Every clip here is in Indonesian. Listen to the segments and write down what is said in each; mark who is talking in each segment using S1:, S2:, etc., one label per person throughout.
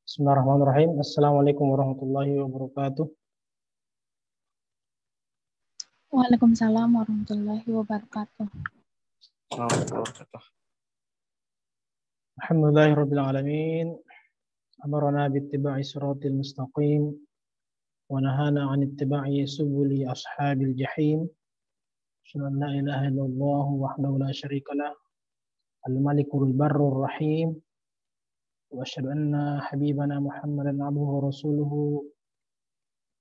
S1: Bismillahirrahmanirrahim. Assalamualaikum warahmatullahi wabarakatuh.
S2: Waalaikumsalam warahmatullahi wabarakatuh.
S1: Alhamdulillahirabbil alamin. Amarna bittiba'i siratal mustaqim wa nahana 'an ittiba'i subuli ashabil jahim. Asyhadu an la ilaha illallah wahdahu la syarika lah, al-malikul barrur rahim. Wa asyhadu anna habibana Muhammadan 'abduhu wa rasuluhu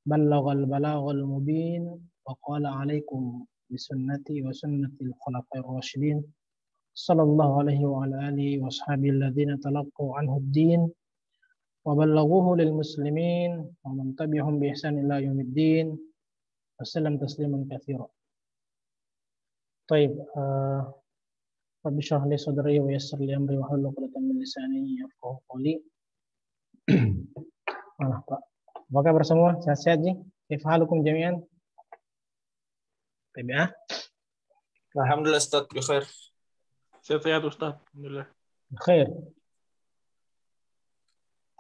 S1: ballaghal balaghal mubin wa qala 'alaikum bisunnati wa sunnatil khulafa'ir rasyidin sallallahu alaihi wa ala alihi wa ashabihi alladhina talaqqaw anhu ad-din wa ballaghuhu lil muslimin wa man tabi'ahum bi ihsan ila yaumiddin wa sallam tasliman katsira. Baik, Rabbi shrah li sadri wa yassir li amri wa hlul 'uqdatam min lisani yafqahu qawli. Mana Pak? Apa kabar semua? Sehat-sehat ji? Kaifa halukum jami'an? Baik ya.
S3: Alhamdulillah Ustaz, bikhair.
S4: Sehat-sehat Ustaz, alhamdulillah.
S1: Khair.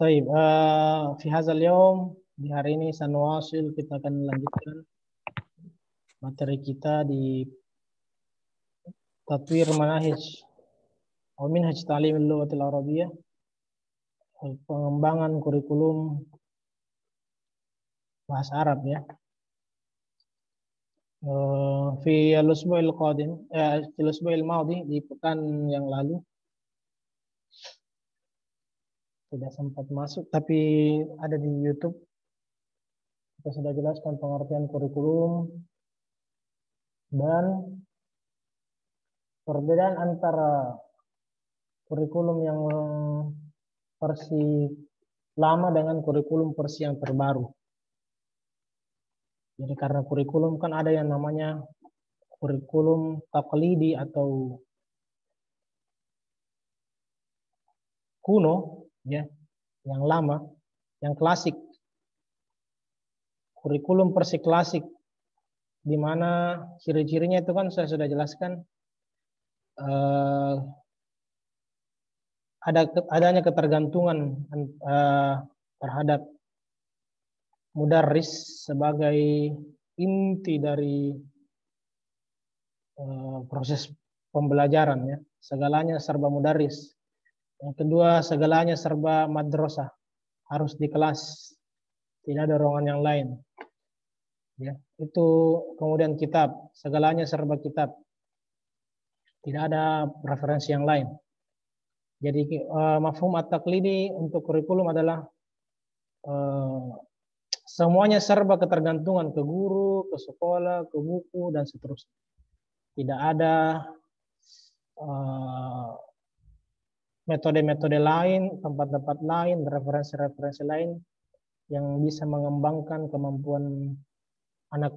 S1: Baik, fi hadzal yaum, di hari ini sanuwasil, kita akan melanjutkan materi kita di Tatwir Manahij atau Minhaj Ta'limil Lughatil Arabiyyah, pengembangan kurikulum bahasa Arab ya. Fi al-usbu'il qadim, fi al-usbu'il madhi, di pekan yang lalu tidak sempat masuk, tapi ada di YouTube. Kita sudah jelaskan pengertian kurikulum dan perbedaan antara kurikulum yang versi lama dengan kurikulum versi yang terbaru. Jadi karena kurikulum kan ada yang namanya kurikulum taqlidi atau kuno ya, yang lama, yang klasik. Kurikulum versi klasik di mana ciri-cirinya itu kan saya sudah jelaskan, adanya ketergantungan terhadap mudarris sebagai inti dari proses pembelajaran ya. Segalanya serba mudarris. Yang kedua, segalanya serba madrasah, harus di kelas, tidak ada ruangan yang lain. Ya, itu kemudian kitab, segalanya serba kitab, tidak ada referensi yang lain. Jadi mafhum at-taqlidi untuk kurikulum adalah semuanya serba ketergantungan ke guru, ke sekolah, ke buku, dan seterusnya. Tidak ada metode-metode lain, tempat-tempat lain, referensi-referensi lain yang bisa mengembangkan kemampuan anak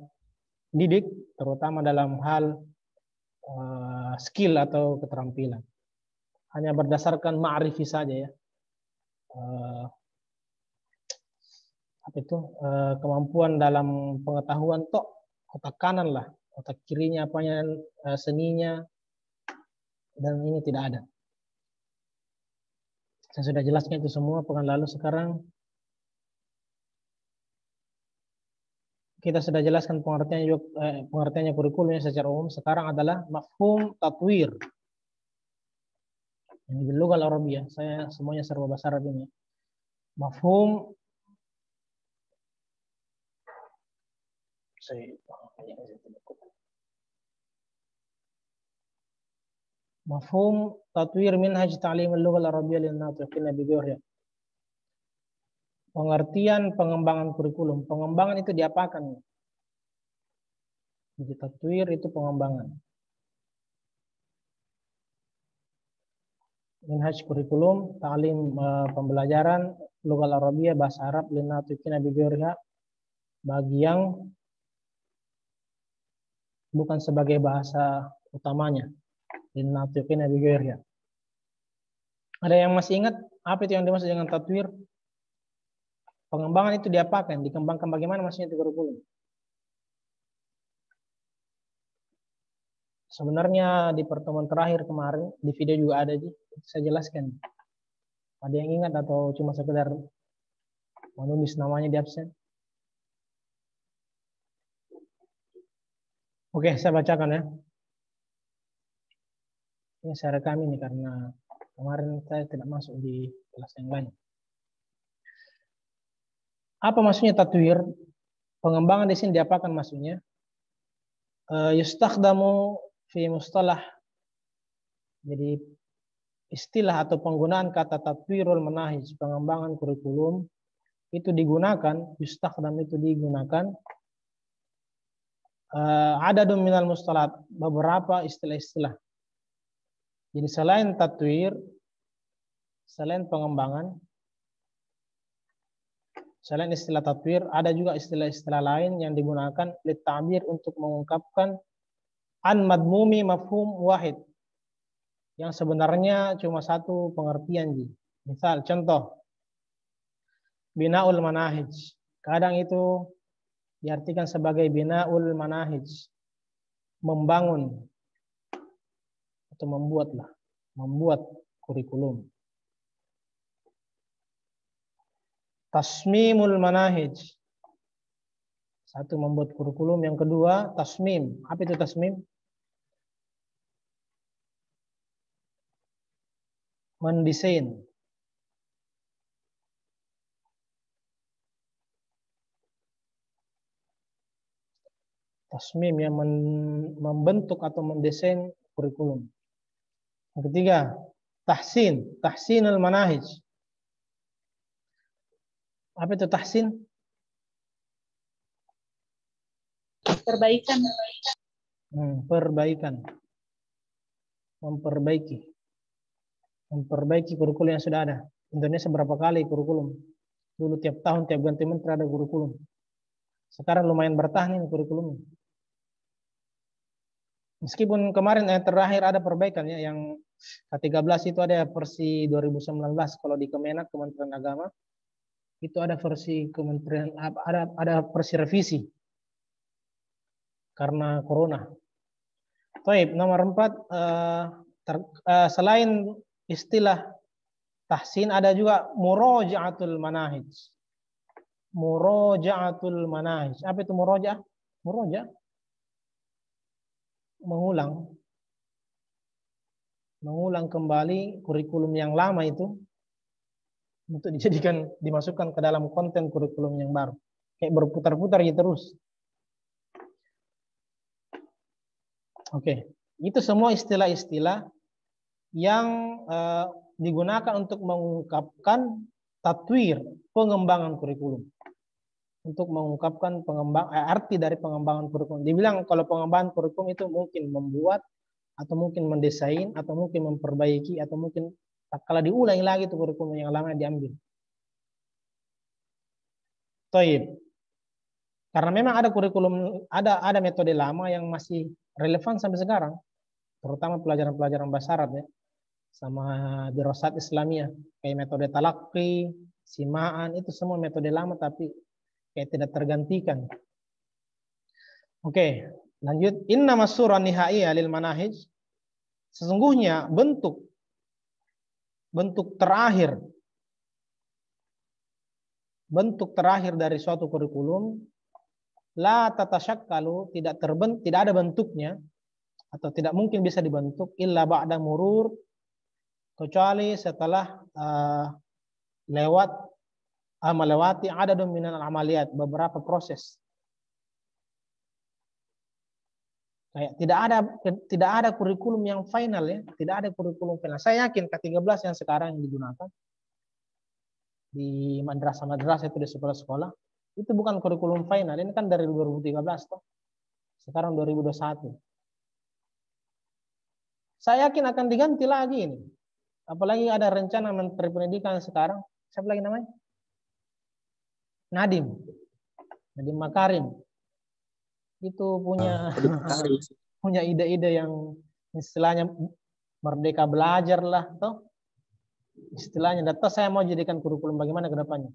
S1: didik, terutama dalam hal skill atau keterampilan. Hanya berdasarkan ma'rifi saja ya. Kemampuan dalam pengetahuan tok, otak kanan lah, otak kirinya apanya, seninya, dan ini tidak ada. Saya sudah jelaskan itu semua pekan lalu. Sekarang kita sudah jelaskan pengertiannya kurikulumnya secara umum. Sekarang adalah mafhum tatwir. Ini di lughah Arabiyah, saya semuanya serba bahasa Arab ini. Mafhum tatwir minhaj ta'limil lughah Arabiyyah lin natiqin bi ghairiha. Pengertian pengembangan kurikulum. Pengembangan itu diapakan? Jadi tatwir itu pengembangan. Minhaj kurikulum, ta'lim pembelajaran lughah Arabiyyah bahasa Arab lin natiqin bi ghairiha, bagi yang bukan sebagai bahasa utamanya. Lin natiqin bi ghairiha. Ada yang masih ingat apa itu yang dimaksud dengan tatwir? Pengembangan itu diapakan? Dikembangkan bagaimana maksudnya itu kurikulum? Sebenarnya di pertemuan terakhir kemarin, di video juga ada, saya jelaskan. Ada yang ingat atau cuma sekedar Menulis namanya di absen. Oke, saya bacakan ya. Ini saya rekam ini karena kemarin saya tidak masuk di kelas yang lain. Apa maksudnya tatwir? Pengembangan di sini diapakan maksudnya? Yustakhdamu fi mustalah. Jadi istilah atau penggunaan kata tatwirul manahij, pengembangan kurikulum, itu digunakan, yustakhdam itu digunakan adadun minal mustalat, beberapa istilah-istilah. Jadi selain tatwir, selain pengembangan, selain istilah tatwir, ada juga istilah-istilah lain yang digunakan litabir untuk mengungkapkan an madmumi mafhum wahid, yang sebenarnya cuma satu pengertian. Misal contoh binaul manahij, kadang itu diartikan sebagai binaul manahij, membangun atau membuat kurikulum. Tasmimul manahij, satu membuat kurikulum, yang kedua tasmim. Apa itu tasmim? Mendesain. Tasmim yang membentuk atau mendesain kurikulum. Yang ketiga, tahsinul manahij. Apa itu tahsin?
S2: Perbaikan.
S1: Perbaikan. Memperbaiki kurikulum yang sudah ada. Indonesia berapa kali kurikulum? Dulu tiap tahun, tiap ganti menteri ada kurikulum. Sekarang lumayan bertahan ini kurikulumnya. Meskipun kemarin terakhir ada perbaikan ya, yang ke-13 itu ada versi 2019 kalau di Kemenak, Kementerian Agama, itu ada versi kementerian, ada versi revisi karena corona. Baik, nomor 4, selain istilah tahsin ada juga muraja'atul manahij. Muraja'atul manahij. Apa itu muraja'? Muraja' mengulang kembali kurikulum yang lama itu untuk dimasukkan ke dalam konten kurikulum yang baru. Kayak berputar-putar gitu terus. Oke, itu semua istilah-istilah yang digunakan untuk mengungkapkan tatwir, pengembangan kurikulum. Untuk mengungkapkan arti dari pengembangan kurikulum. Dibilang kalau pengembangan kurikulum itu mungkin membuat, atau mungkin mendesain, atau mungkin memperbaiki, atau mungkin kalau diulangi lagi itu kurikulum yang lama diambil. Taib. Karena memang ada kurikulum, ada metode lama yang masih relevan sampai sekarang, terutama pelajaran-pelajaran bahasa Arab ya, sama dirasat Islamiyah, kayak metode talaqi, simaan, itu semua metode lama tapi kayak tidak tergantikan. Oke, lanjut. Inna masurah nihaiyah lil manahij, sesungguhnya bentuk terakhir dari suatu kurikulum la tatasyakkalu, tidak ada bentuknya atau tidak mungkin bisa dibentuk illa ba'da murur, kecuali setelah melewati adadun minal amaliyat, beberapa proses. Kayak tidak ada kurikulum yang final ya, tidak ada kurikulum final. Saya yakin ke-13 yang sekarang yang digunakan di madrasah-madrasah itu, di sekolah-sekolah, itu bukan kurikulum final. Ini kan dari 2013 toh. Sekarang 2021. Saya yakin akan diganti lagi ini. Apalagi ada rencana Menteri Pendidikan sekarang, siapa lagi namanya? Nadiem Makarim. Itu punya ide-ide yang istilahnya merdeka belajar lah, toh. Istilahnya, data saya mau jadikan kurikulum bagaimana ke depannya.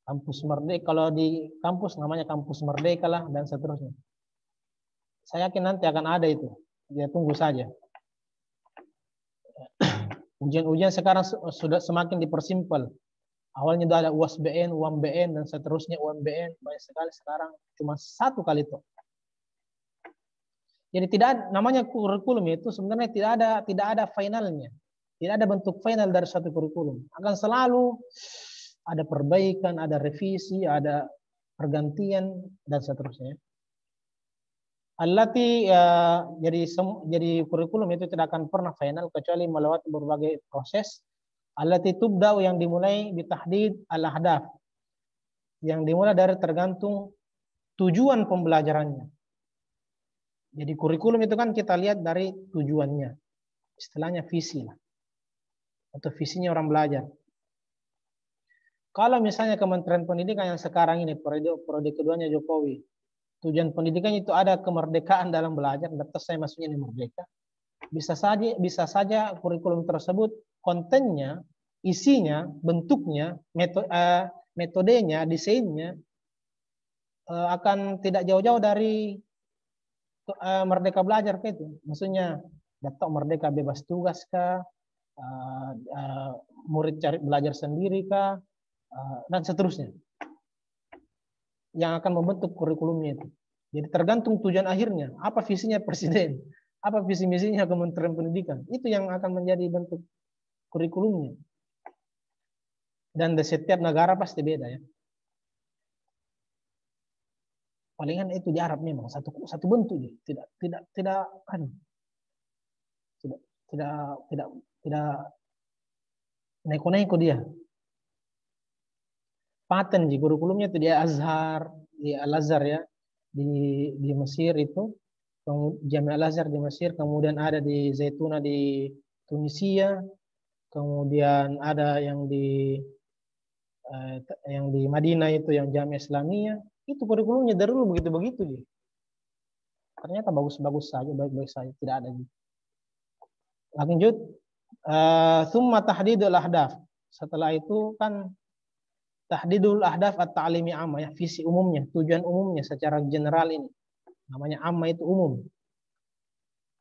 S1: Kampus merdeka, kalau di kampus namanya kampus merdeka lah, dan seterusnya. Saya yakin nanti akan ada itu. Ya tunggu saja. Ujian-ujian sekarang sudah semakin dipersimpel. Awalnya udah ada UASBN, UMBN, dan seterusnya UMBN. Banyak sekali, sekarang cuma satu kali itu. Jadi tidak ada, namanya kurikulum itu sebenarnya tidak ada finalnya. Tidak ada bentuk final dari satu kurikulum. Akan selalu ada perbaikan, ada revisi, ada pergantian, dan seterusnya. Allati jadi kurikulum itu tidak akan pernah final kecuali melewati berbagai proses. Allati tubda'u yang dimulai bitahdid al-ahdaf. Yang dimulai dari tergantung tujuan pembelajarannya. Jadi kurikulum itu kan kita lihat dari tujuannya. Istilahnya visi lah. Atau visinya orang belajar. Kalau misalnya Kementerian Pendidikan yang sekarang ini, periode keduanya Jokowi, tujuan pendidikan itu ada kemerdekaan dalam belajar, daftar saya maksudnya ini merdeka. Bisa saja kurikulum tersebut kontennya, isinya, bentuknya, metodenya, desainnya akan tidak jauh-jauh dari merdeka belajar itu. Maksudnya daftar merdeka bebas tugas kah, murid cari belajar sendiri kah, dan seterusnya. Yang akan membentuk kurikulumnya itu. Jadi tergantung tujuan akhirnya, apa visinya presiden, apa visi misinya Kementerian Pendidikan, itu yang akan menjadi bentuk kurikulumnya. Dan di setiap negara pasti beda ya. Palingan itu di Arab memang satu bentuk ya. Tidak neko-neko dia. Paten di kurikulumnya itu dia Azhar, di Al-Azhar ya, di Mesir itu, Jami' Al-Azhar di Mesir, kemudian ada di Zaituna di Tunisia, kemudian ada yang di Madinah itu yang Jami' Islamiyah, itu kurikulumnya dari dulu begitu-begitu dia. Ternyata bagus-bagus saja, baik-baik saja, tidak ada gitu. Lanjut, summa tahdidul ahdaf. Setelah itu kan tahdidul ahdaf at-ta'limi amma ya, visi umumnya, tujuan umumnya secara general ini. Namanya amma itu umum.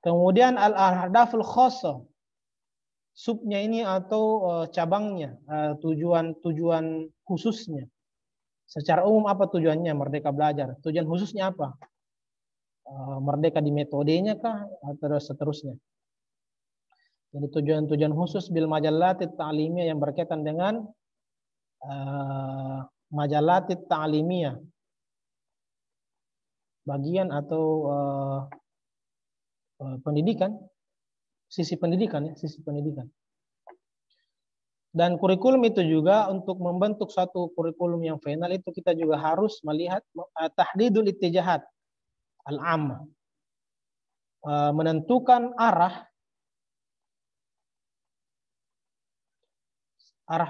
S1: Kemudian al-ahdaful khassa. Subnya ini atau cabangnya, tujuan khususnya. Secara umum apa tujuannya merdeka belajar? Tujuan khususnya apa? Merdeka di metodenya kah atau seterusnya? Jadi tujuan-tujuan khusus bil majallatit ta'limiyah yang berkaitan dengan majallatit ta'limiyah. Bagian atau pendidikan, sisi pendidikan ya, sisi pendidikan. Dan kurikulum itu juga untuk membentuk satu kurikulum yang final itu kita juga harus melihat tahdidul ittijahat al-ammah. Menentukan arah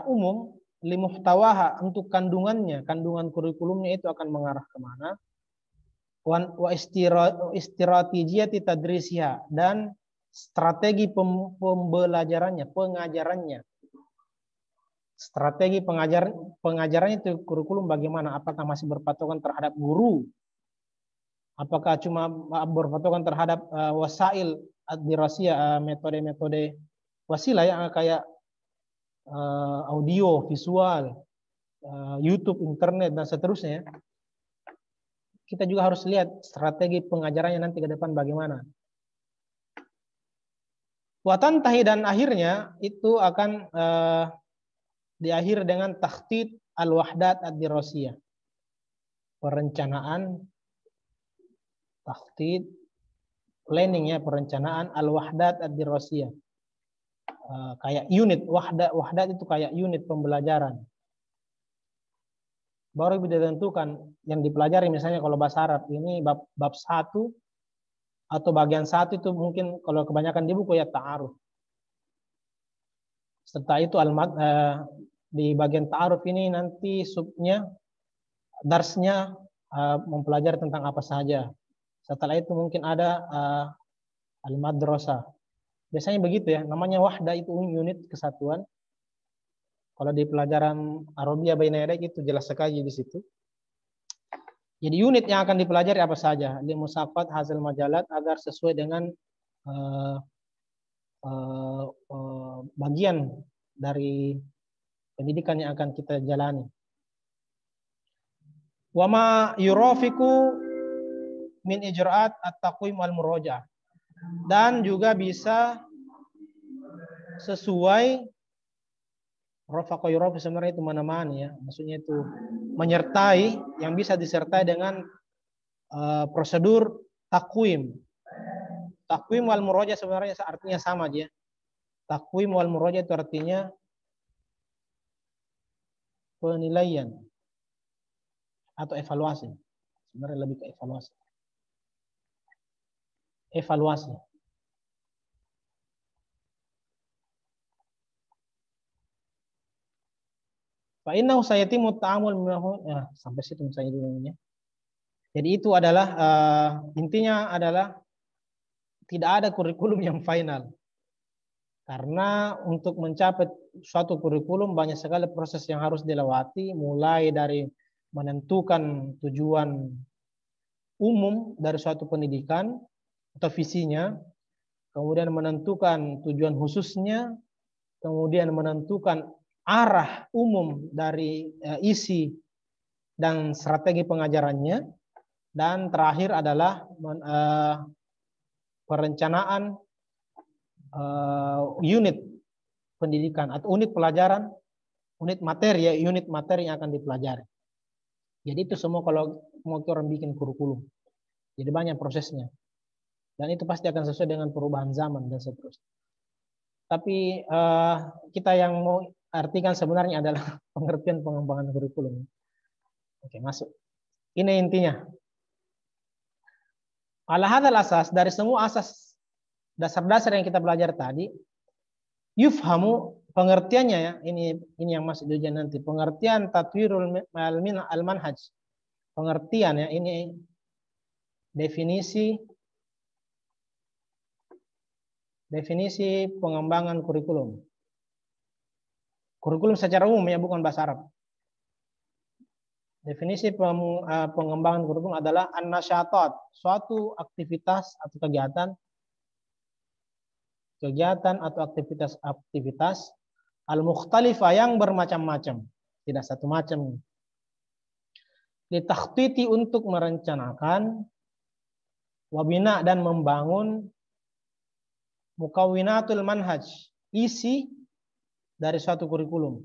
S1: umum limuhtawaha untuk kandungannya, kandungan kurikulumnya itu akan mengarah kemana, wa istiratijiyati tadrisiha, dan strategi pembelajarannya, pengajarannya. Strategi pengajaran itu kurikulum bagaimana? Apakah masih berpatokan terhadap guru? Apakah cuma berpatokan terhadap wasail ad-dirasiyah, metode-metode wasilah yang kayak audio, visual, YouTube, internet, dan seterusnya. Kita juga harus lihat strategi pengajarannya nanti ke depan bagaimana. Watantahi, dan akhirnya itu akan diakhiri dengan takhtid al-wahdat ad-dirasiyah. Perencanaan, takhtid, planning ya, perencanaan al-wahdat ad-dirasiyah. Kayak unit, wahdat itu kayak unit pembelajaran. Baru bisa ditentukan yang dipelajari, misalnya kalau bahasa Arab ini bab 1 atau bagian 1 itu mungkin kalau kebanyakan di buku ya ta'aruf. Setelah itu di bagian ta'aruf ini nanti subnya, darsnya mempelajari tentang apa saja. Setelah itu mungkin ada al-madrasah. Biasanya begitu ya, namanya wahda itu unit kesatuan. Kalau di pelajaran Arabiyah Baina Yaday itu jelas sekali di situ. Jadi unit yang akan dipelajari apa saja, di musaqat hasil majalat agar sesuai dengan bagian dari pendidikan yang akan kita jalani. Wa ma yurafiqu min ijra'at at-taqwim wal murajaah. Dan juga bisa sesuai rafaqa yurafiq sebenarnya itu menemani ya. Maksudnya itu menyertai, yang bisa disertai dengan prosedur takwim. Takwim wal murajaah sebenarnya artinya sama aja. Takwim wal murajaah itu artinya penilaian atau evaluasi. Sebenarnya lebih ke evaluasi. Evaluasi. Fa innahu sayatimu ta'amul minhu, sampai situ saya dulu ya. Jadi itu adalah intinya adalah tidak ada kurikulum yang final. Karena untuk mencapai suatu kurikulum banyak sekali proses yang harus dilewati, mulai dari menentukan tujuan umum dari suatu pendidikan atau visinya, kemudian menentukan tujuan khususnya, kemudian menentukan arah umum dari isi dan strategi pengajarannya, dan terakhir adalah perencanaan unit pendidikan atau unit pelajaran, unit materi ya, unit materi yang akan dipelajari. Jadi itu semua kalau mau orang bikin kurikulum. Jadi banyak prosesnya. Dan itu pasti akan sesuai dengan perubahan zaman dan seterusnya. Tapi kita yang mau artikan sebenarnya adalah pengertian pengembangan kurikulum. Oke, masuk. Ini intinya. Ala hadzal asas, dari semua asas dasar-dasar yang kita belajar tadi, yufhamu pengertiannya ya, ini yang masuk di ujian nanti. Pengertian tatwirul al-manhaj. Pengertian ya, ini definisi pengembangan kurikulum. Kurikulum secara umum ya, bukan bahasa Arab. Definisi pengembangan kurikulum adalah an-nasyatat, suatu aktivitas atau kegiatan atau aktivitas al-mukhtalifah yang bermacam-macam, tidak satu macam. Litakhtiti untuk merencanakan, wabina dan membangun, mukawwinatul manhaj, isi dari suatu kurikulum.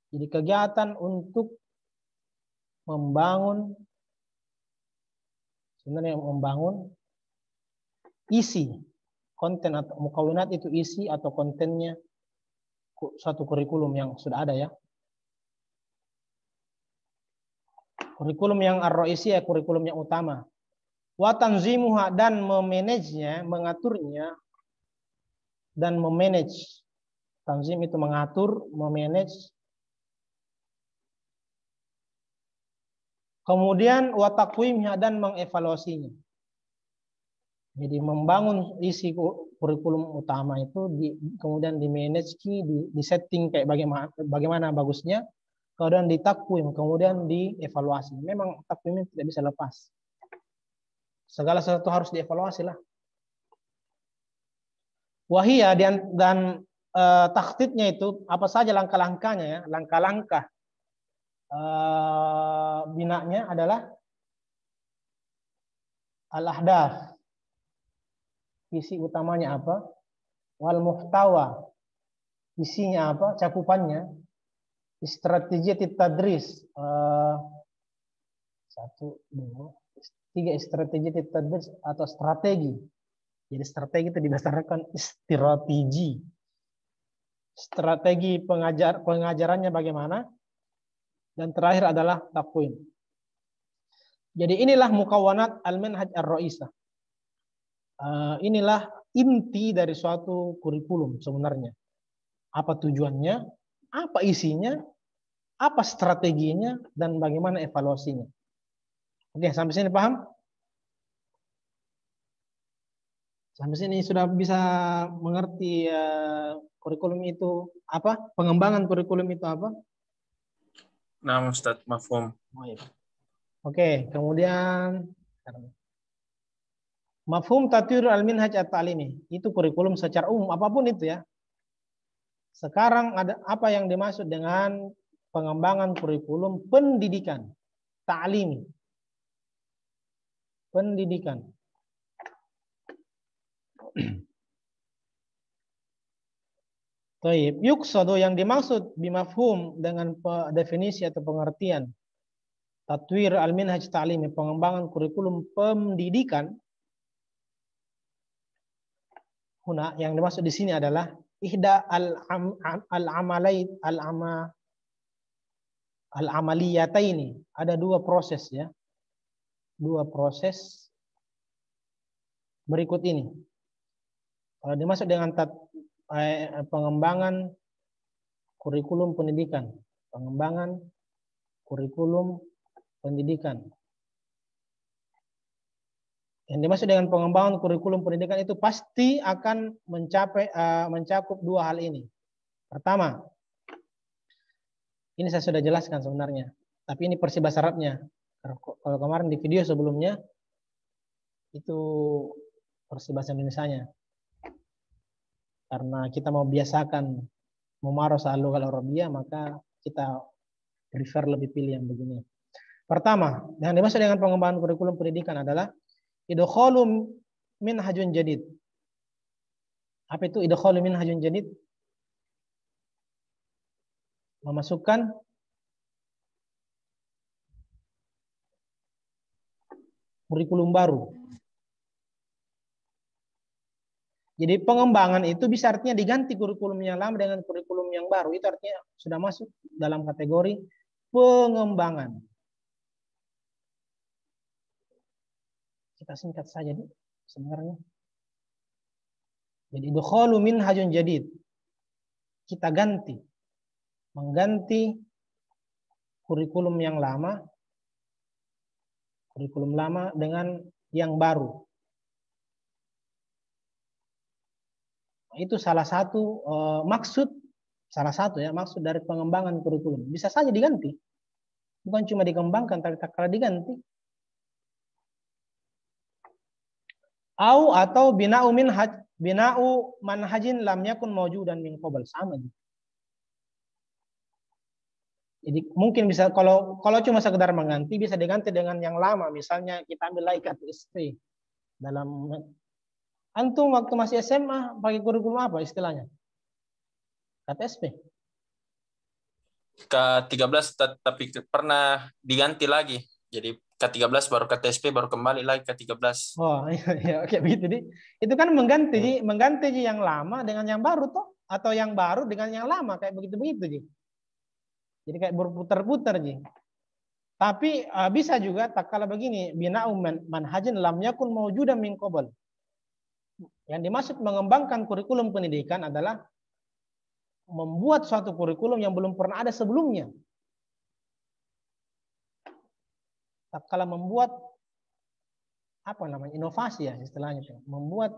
S1: Jadi kegiatan untuk membangun, sebenarnya membangun isi, konten atau mukawwinat itu isi atau kontennya suatu kurikulum yang sudah ada ya. Kurikulum yang ar-ra'isi ya, kurikulum yang utama. Wa tanzimuha, dan memanagenya, mengaturnya dan memanage. Tanzim itu mengatur, memanage. Kemudian wa taqwimnya, dan mengevaluasinya. Jadi membangun isi kurikulum utama itu kemudian di manage, di setting kayak bagaimana bagusnya, kemudian ditakwim, kemudian dievaluasi. Memang takwim tidak bisa lepas. Segala sesuatu harus dievaluasi lah. Wahia, dan takhtitnya itu apa saja langkah-langkahnya ya, langkah-langkah binanya adalah al-ahdaf, visi utamanya apa, wal muhtawa, isinya apa, cakupannya, strategi tadris, 1, 2, 3 strategi tadris atau strategi. Jadi strategi itu didasarkan strategi pengajarannya bagaimana, dan terakhir adalah takwim. Jadi inilah mukawwanat al-manhaj ar-ra'isah. Inilah inti dari suatu kurikulum sebenarnya. Apa tujuannya, apa isinya, apa strateginya, dan bagaimana evaluasinya. Oke, sampai sini paham? Sampai sini sudah bisa mengerti kurikulum itu apa? Pengembangan kurikulum itu apa?
S3: Nah, Ustaz, mafhum.
S1: Oke, kemudian mafhum tatwir al-minhaj at-ta'limi. Itu kurikulum secara umum apapun itu ya. Sekarang ada apa yang dimaksud dengan pengembangan kurikulum pendidikan, ta'lim. Pendidikan. Baik, yuqsadu yang dimaksud bimafhum dengan definisi atau pengertian tatwir al-minhaj ta'limi, pengembangan kurikulum pendidikan. Huna yang dimaksud di sini adalah ihda al-amaliyataini. Ada dua proses ya. Dua proses berikut ini. Kalau dimaksud dengan pengembangan kurikulum pendidikan, pengembangan kurikulum pendidikan. Yang dimaksud dengan pengembangan kurikulum pendidikan itu pasti akan mencakup dua hal ini. Pertama, ini saya sudah jelaskan sebenarnya, tapi ini persibahasa Arabnya. Kalau kemarin di video sebelumnya itu persibahasa Indonesianya. Karena kita mau biasakan mumaros al-lughah al-arabiyah, maka kita prefer lebih pilih yang begini. Pertama, yang dimaksud dengan pengembangan kurikulum pendidikan adalah idkhalu minhajun jadid. Apa itu idkhalu minhajun jadid? Memasukkan kurikulum baru. Jadi pengembangan itu bisa artinya diganti kurikulum yang lama dengan kurikulum yang baru. Itu artinya sudah masuk dalam kategori pengembangan. Kita singkat saja nih sebenarnya. Jadi idkhalu minhajun jadid. Kita ganti. Mengganti kurikulum yang lama. Kurikulum lama dengan yang baru. Itu salah satu maksud dari pengembangan kurikulum. Bisa saja diganti. Bukan cuma dikembangkan, tapi tak kalah diganti. Atau bina'u manhajin lam yakun mawjudan min qabl, sama. Jadi mungkin bisa kalau cuma sekedar mengganti bisa diganti dengan yang lama. Misalnya kita ambil lagi KTSP dalam antum waktu masih SMA pakai kurikulum apa istilahnya? KTSP.
S3: K13 tapi pernah diganti lagi. Jadi K13 baru KTSP baru kembali lagi K13.
S1: Oh iya, oke begitu. Itu kan mengganti yang lama dengan yang baru toh, atau yang baru dengan yang lama kayak begitu. Jadi kayak berputar-putar ji. Tapi bisa juga tak kala begini, bina'u manhajin lam yakun mawjudan min qabl. Yang dimaksud mengembangkan kurikulum pendidikan adalah membuat suatu kurikulum yang belum pernah ada sebelumnya. Tak kala membuat inovasi ya istilahnya, membuat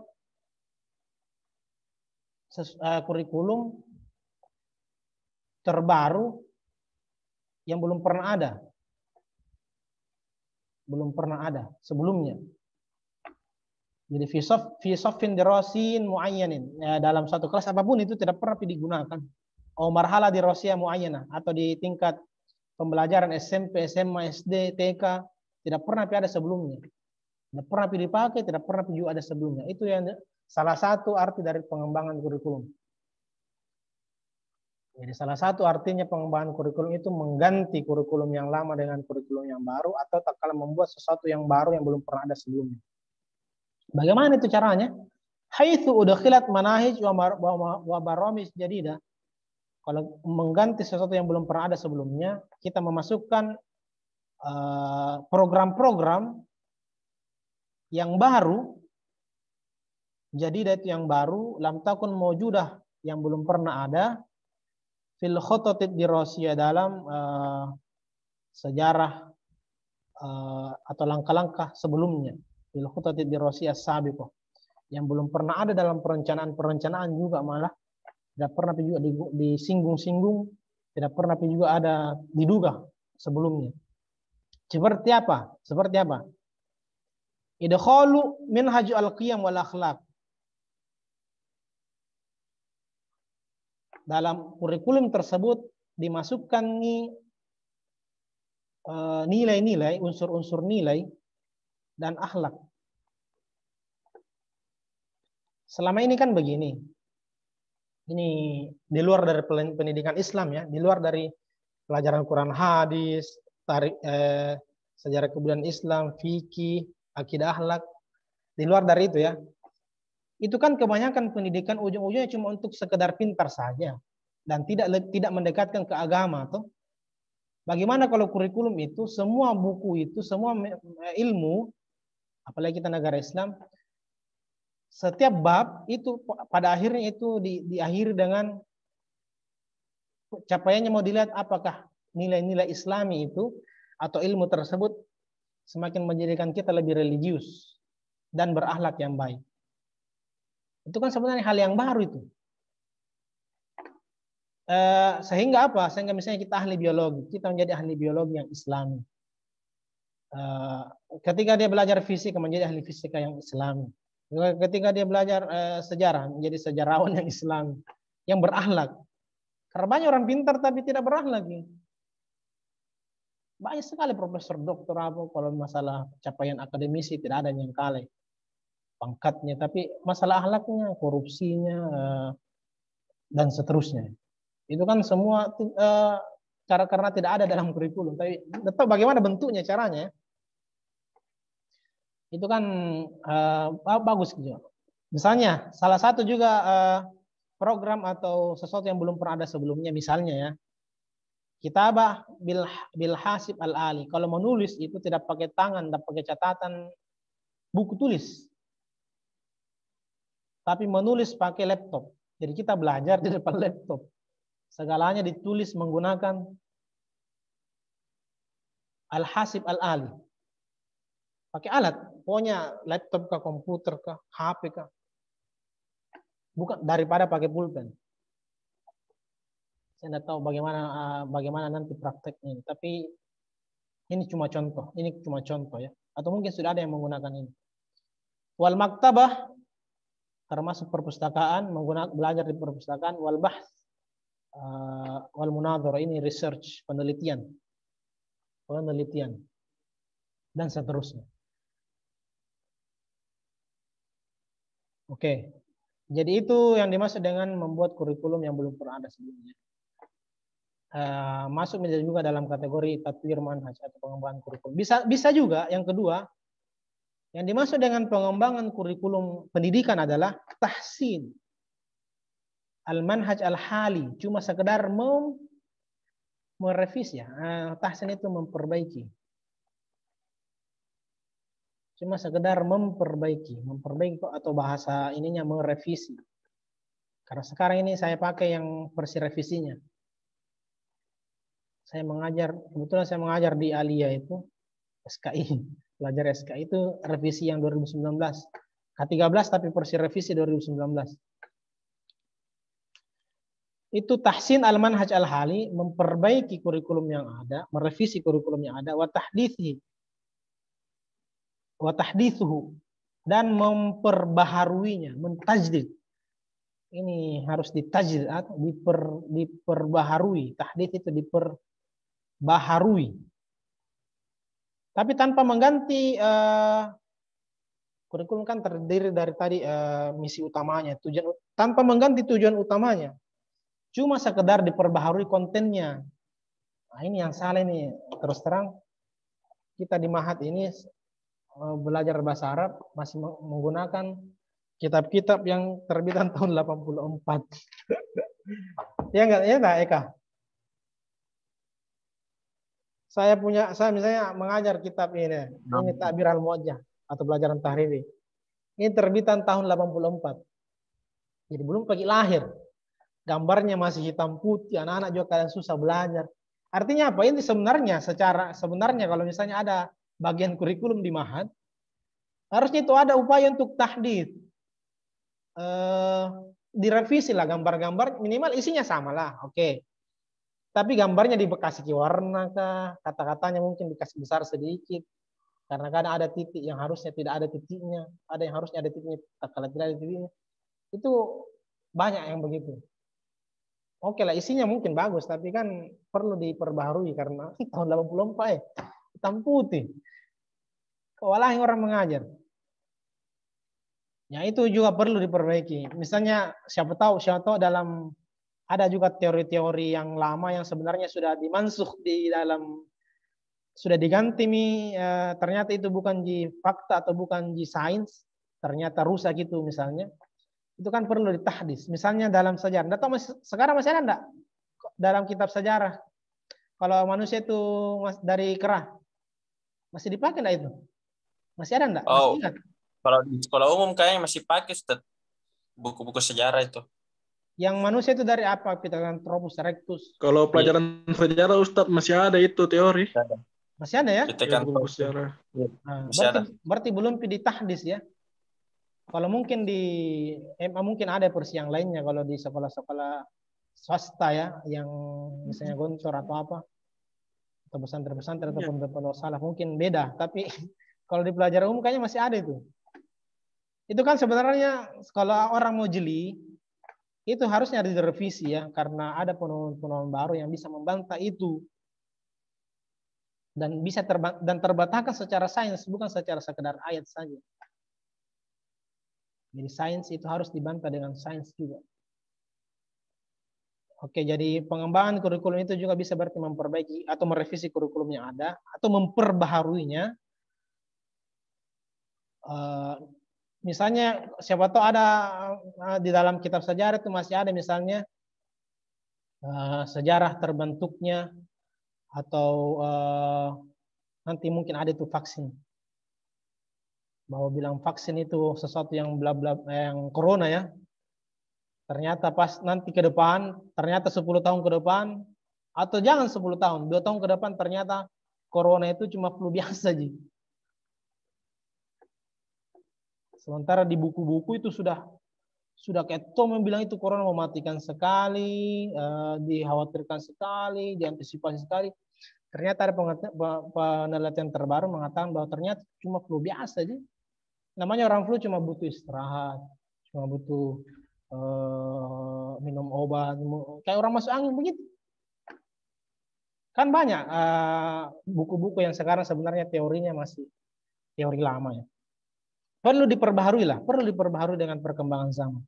S1: kurikulum terbaru yang belum pernah ada sebelumnya. Jadi fi shaffin dirasin muayyanin, ya, dalam satu kelas apapun itu tidak pernah digunakan. Marhala dirasiyah muayyana, atau di tingkat pembelajaran SMP, SMA, SD, TK tidak pernah ada sebelumnya. Tidak pernah dipakai, tidak pernah juga ada sebelumnya. Itu yang salah satu arti dari pengembangan kurikulum. Jadi salah satu artinya pengembangan kurikulum itu mengganti kurikulum yang lama dengan kurikulum yang baru, atau tak kala membuat sesuatu yang baru yang belum pernah ada sebelumnya. Bagaimana itu caranya? Haitsu udkhilat manahij wa baramij jadida. Kalau mengganti sesuatu yang belum pernah ada sebelumnya, kita memasukkan program-program yang baru, jadidah itu yang baru, lam takun mawjudah yang belum pernah ada, fil khotatid dirasiyah dalam sejarah atau langkah-langkah sebelumnya. Fil khotatid dirasiyah sabiqah, yang belum pernah ada dalam perencanaan juga, malah tidak pernah juga disinggung-singgung, tidak pernah juga ada diduga sebelumnya. Seperti apa? Idkhalu minhaj al-qiyam wal akhlaq. dalam kurikulum tersebut dimasukkan nilai-nilai, unsur-unsur nilai dan akhlak. Selama ini kan begini. Ini di luar dari pendidikan Islam ya, di luar dari pelajaran Quran hadis, sejarah kebudayaan Islam, fikih, akidah akhlak, di luar dari itu ya. Itu kan kebanyakan pendidikan ujung-ujungnya cuma untuk sekedar pintar saja dan tidak mendekatkan ke agama tuh. Bagaimana kalau kurikulum itu, semua buku itu, semua ilmu, apalagi kita negara Islam, setiap bab itu pada akhirnya itu diakhiri dengan capaiannya mau dilihat apakah nilai-nilai Islami itu atau ilmu tersebut semakin menjadikan kita lebih religius dan berakhlak yang baik. Itu kan sebenarnya hal yang baru itu. Sehingga apa? Sehingga misalnya kita ahli biologi, kita menjadi ahli biologi yang Islami. Ketika dia belajar fisika menjadi ahli fisika yang Islami. Ketika dia belajar sejarah menjadi sejarawan yang Islami, yang berakhlak. Karena banyak orang pintar tapi tidak berakhlak. Banyak sekali profesor doktor apa kalau masalah capaian akademisi tidak ada yang kalah pangkatnya, tapi masalah akhlaknya, korupsinya dan seterusnya. Itu kan semua karena tidak ada dalam kurikulum. Tapi tetap bagaimana bentuknya, caranya, itu kan bagus gitu. Misalnya salah satu juga program atau sesuatu yang belum pernah ada sebelumnya, misalnya ya, kitabah bil hasib al ali. Kalau menulis itu tidak pakai tangan, tidak pakai catatan buku tulis, tapi menulis pakai laptop. Jadi kita belajar di depan laptop. Segalanya ditulis menggunakan al-hasib al-ali. Pakai alat, pokoknya laptop kah, komputer kah, HP kah. Bukan daripada pakai pulpen. Saya tidak tahu bagaimana nanti prakteknya, tapi ini cuma contoh, ya. Atau mungkin sudah ada yang menggunakan ini. Wal maktabah termasuk perpustakaan, belajar di perpustakaan, wal bahth wal munadhara, ini research, penelitian dan seterusnya. Oke. Jadi itu yang dimaksud dengan membuat kurikulum yang belum pernah ada sebelumnya. Masuk menjadi juga dalam kategori tatwir manhaj atau pengembangan kurikulum. Bisa juga yang kedua, yang dimaksud dengan pengembangan kurikulum pendidikan adalah tahsin al-manhaj al-hali, cuma sekedar merevisi ya. Tahsin itu memperbaiki. Cuma sekedar memperbaiki atau bahasa ininya merevisi. Karena sekarang ini saya pakai yang versi revisinya. Kebetulan saya mengajar di Alia itu SKI, belajar SKI itu revisi yang 2019. K13 tapi versi revisi 2019. Itu tahsin al-manhaj al-hali, memperbaiki kurikulum yang ada, merevisi kurikulum yang ada, wa tahditsuhu, dan memperbaharuinya, mentajdid. Ini harus ditajdid atau diperbaharui. Tahdits itu diperbaharui. Tapi tanpa mengganti kurikulum kan terdiri dari tadi misi utamanya, tujuan, tanpa mengganti tujuan utamanya. Cuma sekedar diperbaharui kontennya. Nah, ini yang salah ini. Terus terang kita di Mahat ini belajar bahasa Arab masih menggunakan kitab-kitab yang terbitan tahun 84. Ya enggak Eka? Saya misalnya mengajar kitab ini Ta'bir al-Muwajjah atau pelajaran tahriri. Ini terbitan tahun 84. Jadi belum pagi lahir. Gambarnya masih hitam putih, anak-anak juga kalian susah belajar. Artinya apa? Ini sebenarnya kalau misalnya ada bagian kurikulum di Mahat, harusnya itu ada upaya untuk tahdits. Direvisi lah gambar-gambar, minimal isinya sama lah, oke. Tapi gambarnya dikasih warna kah, kata-katanya mungkin dikasih besar sedikit. Karena kadang ada titik yang harusnya tidak ada titiknya, ada yang harusnya ada titiknya, kalau tidak ada titiknya. Itu banyak yang begitu. Oke lah, isinya mungkin bagus, tapi kan perlu diperbaharui karena tahun 84 hitam putih. Kewalahan orang mengajar. Ya itu juga perlu diperbaiki. Misalnya siapa tahu dalam ada juga teori-teori yang lama yang sebenarnya sudah dimansuh di dalam, sudah diganti ternyata itu bukan di fakta atau bukan di sains, ternyata rusak gitu misalnya. Itu kan perlu ditahdis. Misalnya dalam sejarah. Nggak tahu sekarang masih ada enggak dalam kitab sejarah kalau manusia itu dari kera masih dipakai enggak itu? Masih ada enggak? Masih
S3: Oh,
S1: ingat?
S3: kalau di sekolah umum kayaknya masih pakai Ustaz, buku-buku sejarah itu.
S1: Yang manusia itu dari apa? Pithecanthropus erectus.
S4: Kalau pelajaran sejarah Ustadz masih ada itu teori.
S1: Masih ada ya?
S4: Ya, buku sejarah.
S1: Nah,
S3: Masih ada.
S1: berarti belum ditahdis ya. Kalau mungkin di MA mungkin ada versi yang lainnya kalau di sekolah-sekolah swasta ya, yang misalnya Gonsor atau apa, atau pesantren-pesantren ataupun pondok salah mungkin beda. Tapi kalau di pelajaran umum kayaknya masih ada itu. Itu kan sebenarnya kalau orang mau jeli itu harusnya direvisi ya, karena ada penemuan-penemuan baru yang bisa membantah itu dan bisa terbantahkan secara sains, bukan secara sekedar ayat saja. Jadi sains itu harus dibantah dengan sains juga. Oke, jadi pengembangan kurikulum itu juga bisa berarti memperbaiki atau merevisi kurikulum yang ada atau memperbaharuinya. Misalnya siapa tahu ada di dalam kitab sejarah itu masih ada misalnya sejarah terbentuknya atau nanti mungkin ada itu vaksin. Bahwa bilang vaksin itu sesuatu yang bla bla yang corona ya. Ternyata pas nanti ke depan, ternyata 10 tahun ke depan atau jangan 10 tahun, 2 tahun ke depan ternyata corona itu cuma flu biasa aja. Sementara di buku-buku itu sudah kayak Tom yang bilang itu corona mematikan sekali, dikhawatirkan sekali, diantisipasi sekali. Ternyata ada penelitian terbaru mengatakan bahwa ternyata cuma flu biasa aja. Namanya orang flu cuma butuh istirahat, cuma butuh minum obat, kayak orang masuk angin begitu. Kan banyak buku-buku yang sekarang sebenarnya teorinya masih teori lama ya. Perlu diperbaharui lah, perlu diperbaharui dengan perkembangan zaman.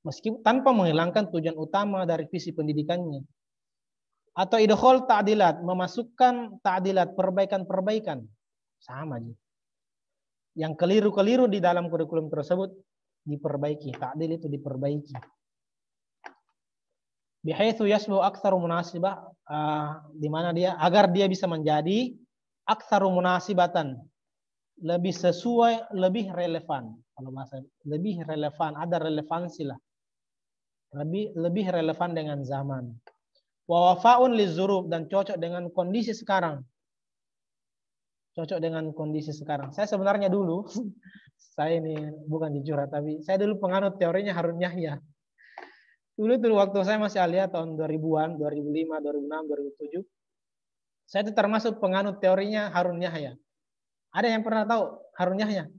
S1: Meskipun tanpa menghilangkan tujuan utama dari visi pendidikannya. Atau idkhol ta'dilat, memasukkan ta'dilat, perbaikan-perbaikan. Sama aja. Yang keliru-keliru di dalam kurikulum tersebut diperbaiki, ta'dil itu diperbaiki. Bihaitsu yasbu aktsaru munasibah, di mana dia agar dia bisa menjadi aktsaru munasibatan, lebih sesuai, lebih relevan. Kalau bahasa lebih relevan, ada relevansi lah. Lebih relevan dengan zaman. Wa wafaun lizurub, dan cocok dengan kondisi sekarang. Cocok dengan kondisi sekarang. Saya sebenarnya dulu, saya ini bukan dicurhat, tapi saya dulu penganut teorinya Harun Yahya. Dulu waktu saya masih alia tahun 2000-an, 2005, 2006, 2007. Saya itu termasuk penganut teorinya Harun Yahya. Ada yang pernah tahu Harun Yahya?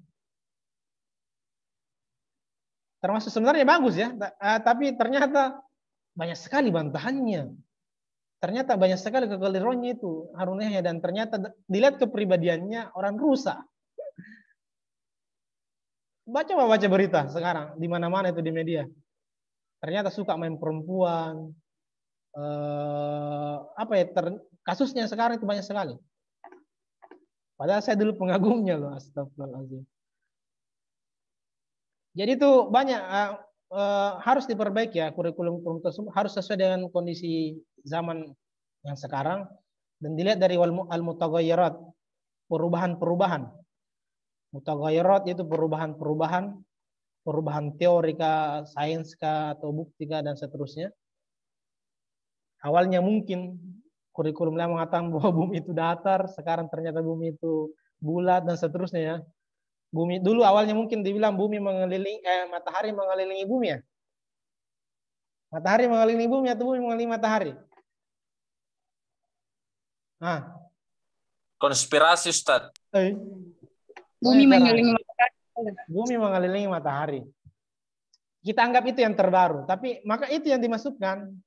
S1: Termasuk sebenarnya bagus ya, tapi ternyata banyak sekali bantahannya. Ternyata banyak sekali kekeliruannya itu Harun Yahya, dan ternyata dilihat kepribadiannya orang rusak. Baca berita sekarang di mana-mana itu di media. Ternyata suka main perempuan. Kasusnya sekarang itu banyak sekali. Padahal saya dulu pengagumnya loh, astagfirullahaladzim. Jadi itu banyak harus diperbaiki ya kurikulum tersebut, harus sesuai dengan kondisi zaman yang sekarang dan dilihat dari al-mutaghayyirat, perubahan-perubahan. Mutaghayyirat itu perubahan teori kah, sains kah, atau bukti kah, dan seterusnya. Awalnya mungkin kurikulum yang mengatakan bahwa bumi itu datar, sekarang ternyata bumi itu bulat dan seterusnya ya. Bumi dulu awalnya mungkin dibilang bumi matahari mengelilingi bumi ya. Matahari mengelilingi bumi atau bumi mengelilingi matahari?
S3: Konspirasi Ustaz.
S2: Bumi mengelilingi matahari.
S1: Bumi mengelilingi matahari. Kita anggap itu yang terbaru, tapi maka itu yang dimasukkan.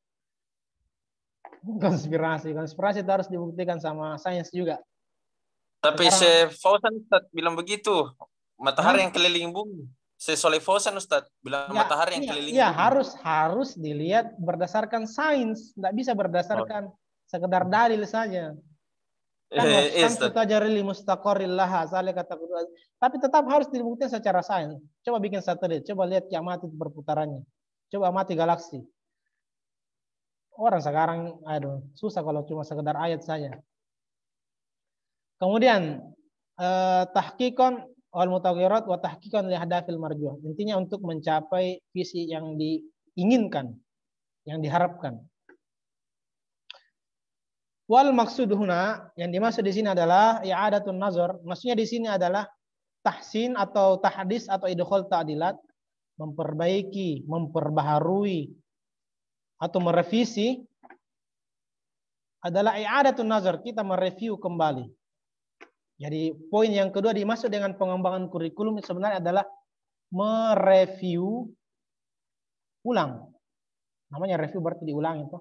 S1: Konspirasi itu harus dibuktikan sama sains juga.
S3: Tapi
S1: Sekarang,
S3: Fauzan Ustaz bilang begitu. Matahari
S1: hah?
S3: yang keliling bumi. Soleh Fauzan Ustaz bilang
S1: Ya,
S3: matahari yang
S1: iya,
S3: keliling
S1: iya
S3: bumi.
S1: harus dilihat berdasarkan sains, nggak bisa
S3: Oh.
S1: berdasarkan sekedar dalil saja. Kan wasyamsu
S3: Ustaz.
S1: tajri li mustaqarril laha, kata kedua. Tapi tetap harus dibuktikan secara sains. Coba bikin satelit, coba lihat kiamat itu perputarannya. Coba amati galaksi. Orang sekarang, aduh, susah kalau cuma sekedar ayat saja. Kemudian tahqiqan wal mutaghirat wa tahqiqan li hadafil marjuh. Intinya untuk mencapai visi yang diinginkan, yang diharapkan. Wal maksud huna, yang dimaksud di sini adalah i'adatun nazar. Maksudnya di sini adalah tahsin atau tahdis atau idkhal ta'dilat, memperbaiki, memperbaharui atau merevisi adalah i'adatun nazar, kita mereview kembali. Jadi poin yang kedua dimaksud dengan pengembangan kurikulum sebenarnya adalah mereview ulang. Namanya review berarti diulangi itu.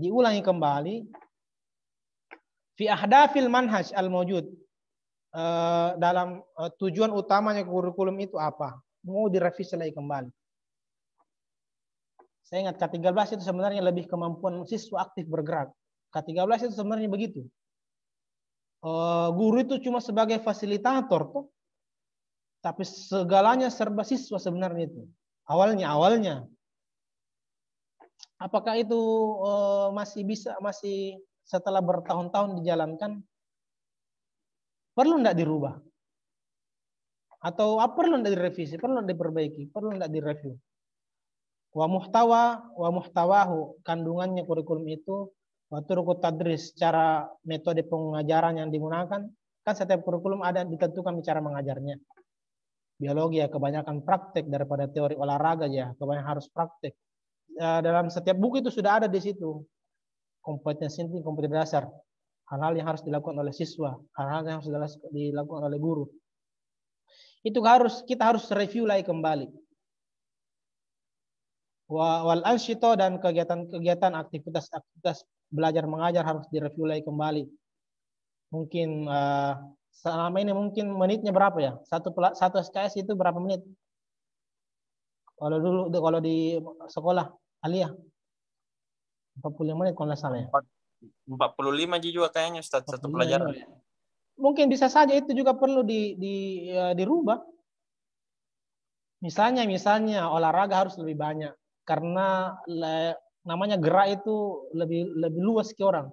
S1: Diulangi kembali fi ahdafil manhaj al-mawjud. Dalam tujuan utamanya kurikulum itu apa? Mau direvisi lagi kembali. Saya ingat K13 itu sebenarnya lebih kemampuan siswa aktif bergerak. K13 itu sebenarnya begitu. Guru itu cuma sebagai fasilitator tuh. Tapi segalanya serba siswa sebenarnya itu. Awalnya. Apakah itu masih setelah bertahun-tahun dijalankan? Perlu enggak dirubah? Atau perlu enggak direvisi? Perlu enggak diperbaiki? Perlu enggak direview? Wa muhtawahu, kandungannya kurikulum itu, wa turuqut tadris, cara metode pengajaran yang digunakan. Kan setiap kurikulum ada ditentukan cara mengajarnya. Biologi ya kebanyakan praktek daripada teori, olahraga ya kebanyakan harus praktek. Dalam setiap buku itu sudah ada di situ kompetensi inti, kompetensi dasar, hal-hal yang harus dilakukan oleh siswa, hal-hal yang harus dilakukan oleh guru. Itu kita harus review lagi kembali. Wal ansyito, dan kegiatan aktivitas belajar mengajar harus direview lagi kembali. Mungkin selama ini mungkin menitnya berapa ya? Satu SKS itu berapa menit? Kalau di sekolah aliyah 40 menit kalau nggak salah ya.
S3: 45 juga kayaknya Ustaz satu pelajaran.
S1: Ya. Mungkin bisa saja itu juga perlu dirubah. Misalnya olahraga harus lebih banyak karena namanya gerak itu lebih luas ke orang.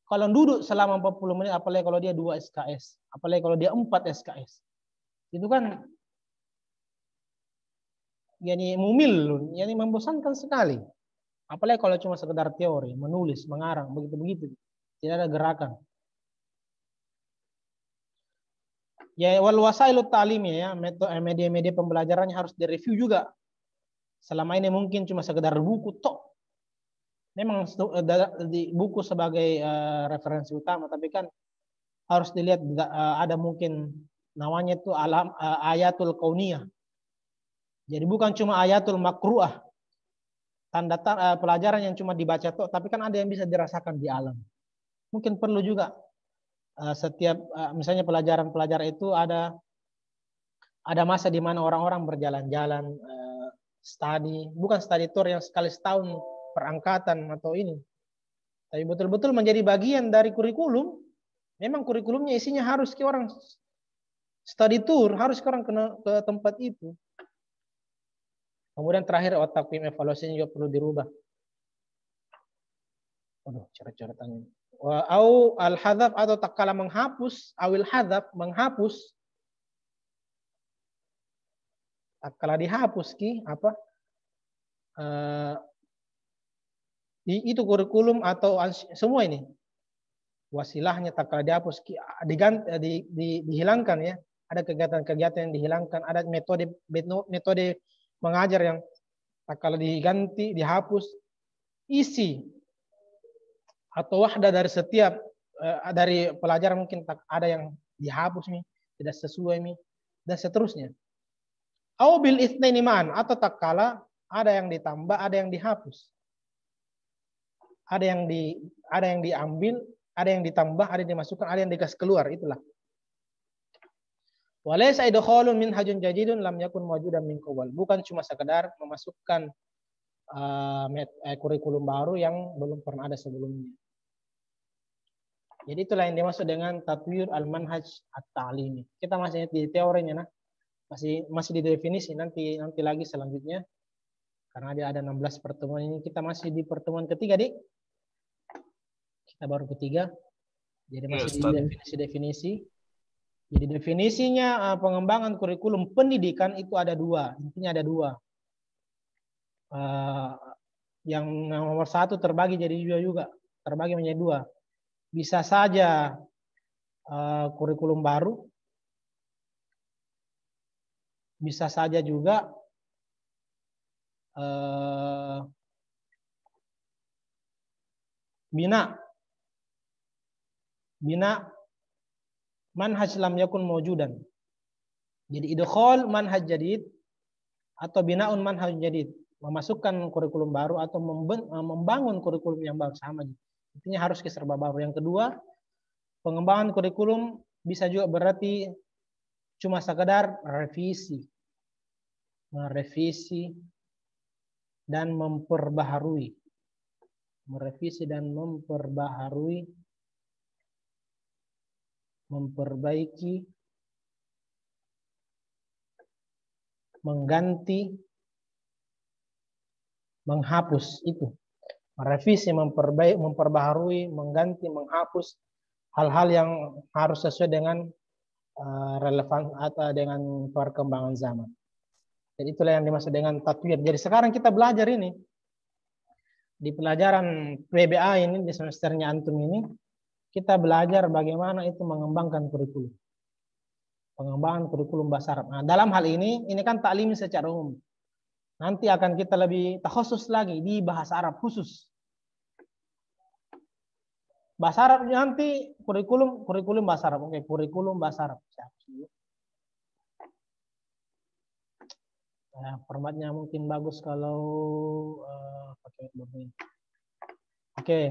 S1: Kalau duduk selama 40 menit, apalagi kalau dia 2 SKS, apalagi kalau dia 4 SKS. Itu kan yani mumil, yani membosankan sekali. Apalagi kalau cuma sekedar teori, menulis, mengarang, begitu-begitu. Tidak ada gerakan. Ya wal wasailut ta'lim ya, media-media pembelajarannya harus direview juga. Selama ini mungkin cuma sekedar buku tok. Memang di buku sebagai referensi utama, tapi kan harus dilihat ada mungkin namanya itu ayatul kauniyah. Jadi bukan cuma ayatul makruah. Tanda pelajaran yang cuma dibaca tok, tapi kan ada yang bisa dirasakan di alam. Mungkin perlu juga setiap misalnya pelajaran itu ada masa di mana orang-orang berjalan-jalan bukan study tour yang sekali setahun perangkatan atau ini, tapi betul-betul menjadi bagian dari kurikulum. Memang kurikulumnya isinya harus ke orang study tour, harus ke orang ke tempat itu. Kemudian terakhir takwim evaluasinya juga perlu dirubah. Waduh, coret-coretannya. Au al-hadzaf, atau tak kala menghapus, awil hadzaf, menghapus. Tak kala dihapus apa? Itu kurikulum atau semua ini. Wasilahnya tak kala dihapus, dihilangkan ya. Ada kegiatan-kegiatan yang dihilangkan, ada metode mengajar yang tak kala diganti, dihapus. Isi atau wahda dari setiap dari pelajaran mungkin ada yang dihapus nih, tidak sesuai nih, dan seterusnya. Au bil itsnaini ma'an, atau tak kala ada yang ditambah, ada yang dihapus. ada yang diambil, ada yang ditambah, ada yang dimasukkan, ada yang dikasih keluar, itulah. Walaysa idkhalun minhajun jadidun lam yakun mawjudan min qabl. Bukan cuma sekedar memasukkan kurikulum baru yang belum pernah ada sebelumnya. Jadi itulah yang dimaksud dengan tatwir al-manhaj at-ta'limi. Kita masih di teorinya, nah. Masih di definisi, nanti lagi selanjutnya. Karena dia ada 16 pertemuan ini, kita masih di pertemuan ketiga, Dik. Kita baru ketiga. Jadi masih di definisi-definisi. Jadi definisinya pengembangan kurikulum pendidikan itu ada dua. Intinya ada dua. Yang nomor satu terbagi jadi dua juga. Terbagi menjadi dua. Bisa saja kurikulum baru. Bisa saja juga bina manhaj lam yakun mawjudan. Jadi idkhal manhaj jadid atau binaun manhaj jadid, memasukkan kurikulum baru atau membangun kurikulum yang baru, sama. Intinya harus serba baru. Yang kedua, pengembangan kurikulum bisa juga berarti cuma sekadar merevisi dan memperbaharui. Merevisi dan memperbaharui, memperbaiki, mengganti, menghapus, itu. Merevisi, memperbaharui, mengganti, menghapus hal-hal yang harus sesuai dengan relevan atau dengan perkembangan zaman. Jadi itulah yang dimaksud dengan tatwir. Jadi sekarang kita belajar ini di pelajaran PBA ini, di semesternya antum ini, kita belajar bagaimana itu mengembangkan kurikulum. Pengembangan kurikulum bahasa Arab. Nah, dalam hal ini kan taklim secara umum. Nanti akan kita lebih takhusus lagi di bahasa Arab khusus. Bahasa Arab nanti kurikulum bahasa Arab. Oke, kurikulum bahasa Arab. Nah, formatnya mungkin bagus kalau pakai begini. Oke.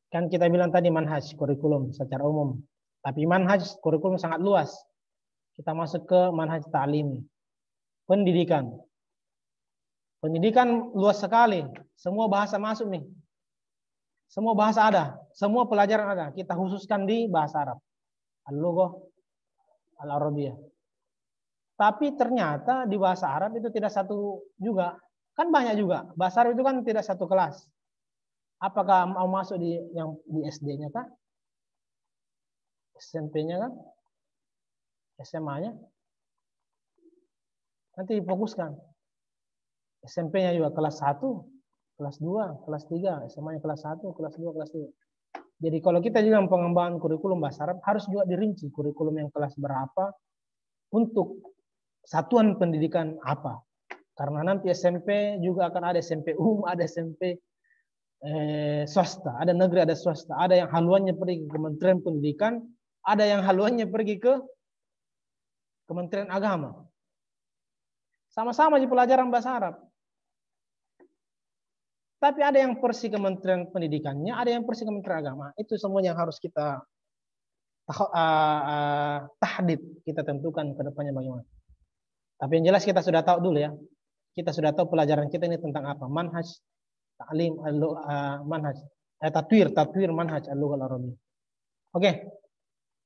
S1: Kan kita bilang tadi manhaj kurikulum secara umum. Tapi manhaj kurikulum sangat luas. Kita masuk ke manhaj ta'lim. Pendidikan. Pendidikan luas sekali. Semua bahasa masuk nih. Semua bahasa ada. Semua pelajaran ada. Kita khususkan di bahasa Arab. Al-lughah, al-arabiyah. Tapi ternyata di bahasa Arab itu tidak satu juga. Kan banyak juga. Bahasa Arab itu kan tidak satu kelas. Apakah mau masuk di SD-nya kah? SMP-nya kan? SMA-nya? Nanti difokuskan. SMP-nya juga kelas 1, kelas 2, kelas 3, SMA-nya kelas 1, kelas 2, kelas 3. Jadi kalau kita juga pengembangan kurikulum bahasa Arab harus juga dirinci kurikulum yang kelas berapa untuk satuan pendidikan apa. Karena nanti SMP juga akan ada SMP ada SMP swasta, ada negeri, ada swasta, ada yang haluannya pergi ke Kementerian Pendidikan, ada yang haluannya pergi ke Kementerian Agama. Sama-sama di pelajaran bahasa Arab. Tapi ada yang persi Kementerian Pendidikannya, ada yang persi Kementerian Agama. Itu semua yang harus kita tahdid, kita tentukan ke depannya bagaimana. Tapi yang jelas kita sudah tahu dulu ya. Kita sudah tahu pelajaran kita ini tentang apa? Manhaj ta'lim manhaj tatwir manhaj al-lughah al-arabiyyah. Oke.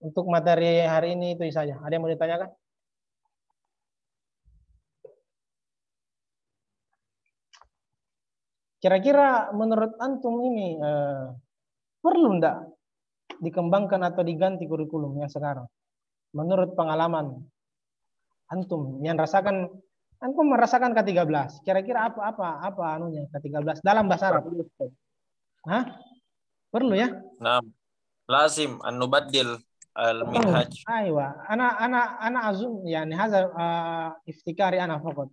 S1: Untuk materi hari ini itu saja. Ada yang mau ditanyakan? Kira-kira menurut antum ini perlu enggak dikembangkan atau diganti kurikulum yang sekarang? Menurut pengalaman antum yang antum merasakan K13. Kira-kira apa anunya K13 dalam bahasa Arab? Hah? Perlu ya?
S3: Nah, lazim an nubaddil al-minhaj.
S1: Aywa, ana azum yani hadha iftikari ana faqat.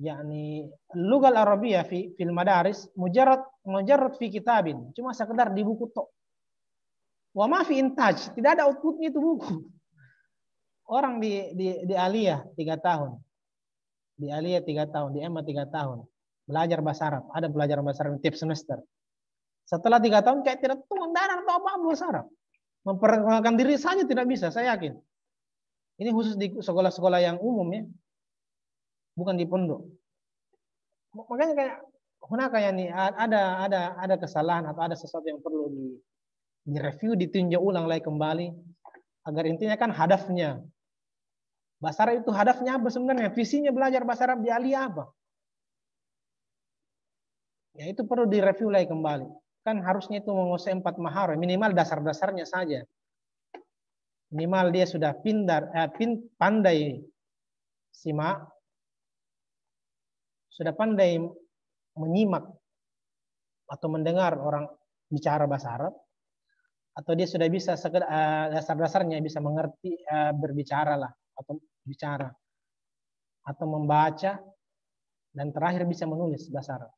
S1: Yani lughah al-arabiyyah fil madaris mujarrad fi kitabin, cuma sekedar di buku tok. Wa ma fi intaj, tidak ada outputnya itu buku. Orang di aliyah 3 tahun. Di aliyah 3 tahun, di EMA 3 tahun. belajar bahasa Arab. Ada pelajaran bahasa Arab tiap semester. Setelah 3 tahun kayak tidak tahu mendarat atau apa bahasa Arab. Memperkenalkan diri saja tidak bisa, saya yakin. Ini khusus di sekolah-sekolah yang umum ya, bukan di pondok. Makanya kayak nih ada kesalahan atau ada sesuatu yang perlu direview, ditinjau ulang lagi kembali, agar intinya kan hadafnya bahasa Arab itu hadafnya apa sebenarnya, visinya belajar bahasa Arab di Aliyah apa? Ya itu perlu direview lagi kembali. Kan harusnya itu menguasai 4 maharah, minimal dasar-dasarnya saja. Minimal dia sudah pandai simak, sudah pandai menyimak atau mendengar orang bicara bahasa Arab, atau dia sudah bisa dasar-dasarnya bisa mengerti berbicara lah, atau bicara, atau membaca, dan terakhir bisa menulis bahasa Arab.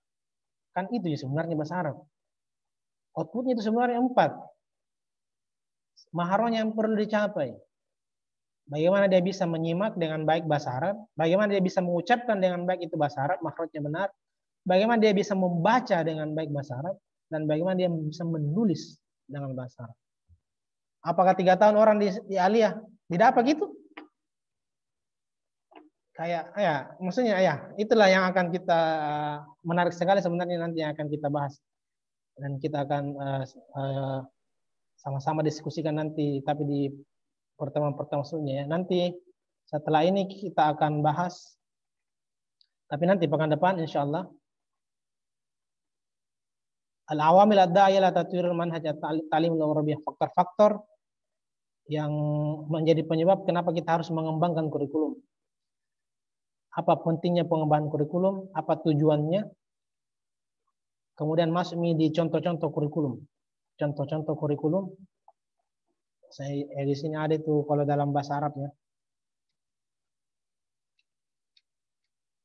S1: Kan itu ya sebenarnya bahasa Arab. Outputnya itu sebenarnya 4. Maharahnya yang perlu dicapai. Bagaimana dia bisa menyimak dengan baik bahasa Arab, bagaimana dia bisa mengucapkan dengan baik itu bahasa Arab, makhrajnya benar, bagaimana dia bisa membaca dengan baik bahasa Arab, dan bagaimana dia bisa menulis dengan bahasa Arab. Apakah 3 tahun orang di Aliyah tidak apa gitu? Kayak ya, maksudnya ya, itulah yang akan kita menarik sekali sebenarnya nanti yang akan kita bahas. Dan kita akan sama-sama diskusikan nanti, tapi di pertemuan-pertemuan selanjutnya ya. Nanti setelah ini kita akan bahas, tapi nanti pekan depan insya Allah, al-awamil ad-da'iyah la tatwirul manhaj at-ta'lim al-arabiyyah, faktor-faktor yang menjadi penyebab kenapa kita harus mengembangkan kurikulum. Apa pentingnya pengembangan kurikulum, apa tujuannya, kemudian masuk di contoh-contoh kurikulum. Contoh-contoh kurikulum, saya di sini ada itu kalau dalam bahasa Arabnya.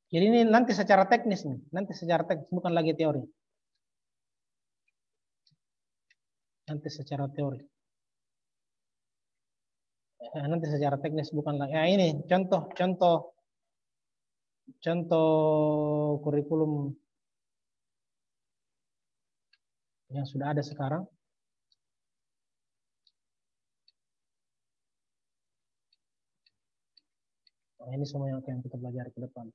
S1: Jadi ini nanti secara teknis nih, nanti secara teknis bukan lagi teori. Nanti secara teori. Nanti secara teknis bukan lagi. Ya ini contoh kurikulum yang sudah ada sekarang. Nah, ini semua yang akan kita pelajari ke depan.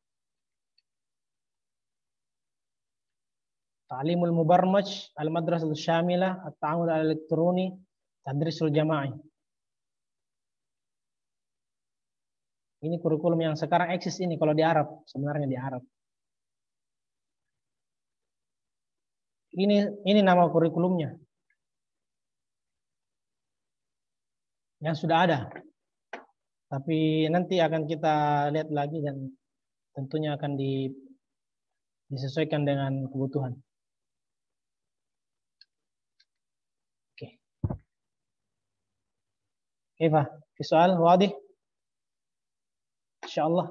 S1: Ta'limul mubarmaj, al-madrasatul syamilah, at-ta'amul al-elektroni, tadrisul jama'i. Ini kurikulum yang sekarang eksis ini kalau di Arab, sebenarnya di Arab. Ini nama kurikulumnya. Yang sudah ada. Tapi nanti akan kita lihat lagi dan tentunya akan disesuaikan dengan kebutuhan. Oke. Oke, Pak. Soal wadih? Insyaallah.